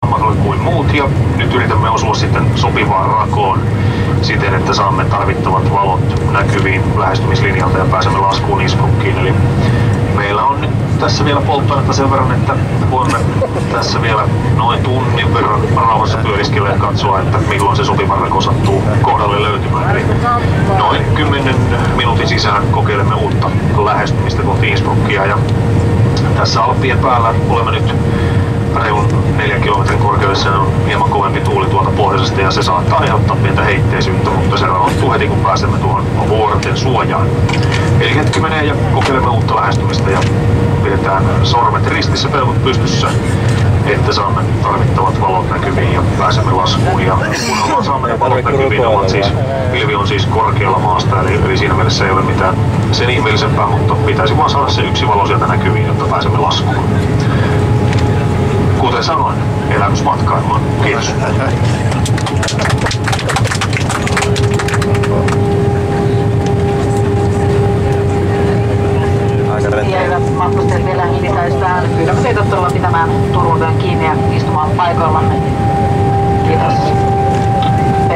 matkalle kuin muut ja nyt yritämme osua sitten sopivaan rakoon siten, että saamme tarvittavat valot näkyviin lähestymislinjalta ja pääsemme laskuun Innsbruckiin. Eli meillä on nyt tässä vielä polttoainetta sen verran, että voimme tässä vielä noin tunnin verran rauhassa pyöriskellä ja katsoa, että milloin se sopiva rako sattuu kohdalle löytymään. Eli noin 10 minuutin sisään kokeilemme uutta lähestymistä kohti Innsbruckia ja tässä Alppien päällä olemme nyt reilun 4 kilometrin korkeudessa, on hieman kovempi tuuli tuolta pohjoisesta ja se saattaa aiheuttaa pientä heitteisyyttä, mutta se rauhoittuu heti kun pääsemme tuohon vuorten suojaan. Eli hetki menee ja kokeilemme uutta lähestymistä ja pidetään sormet ristissä, peukut pystyssä, että saamme tarvittavat valot näkyviin ja pääsemme laskuun. Ja kun saamme ne valot näkyviin, pilvi on siis korkealla maasta, eli siinä mielessä ei ole mitään sen ihmeellisempää, mutta pitäisi vaan saada se yksi valo sieltä näkyviin, jotta pääsemme laskuun. Kuten sanoin, elämysmatkailua. Kiitos. Ja hyvät matkustajat, vielä lisäystään. Pyydämme teitä todella pitämään turvavyön kiinni ja istumaan paikoillanne. Kiitos.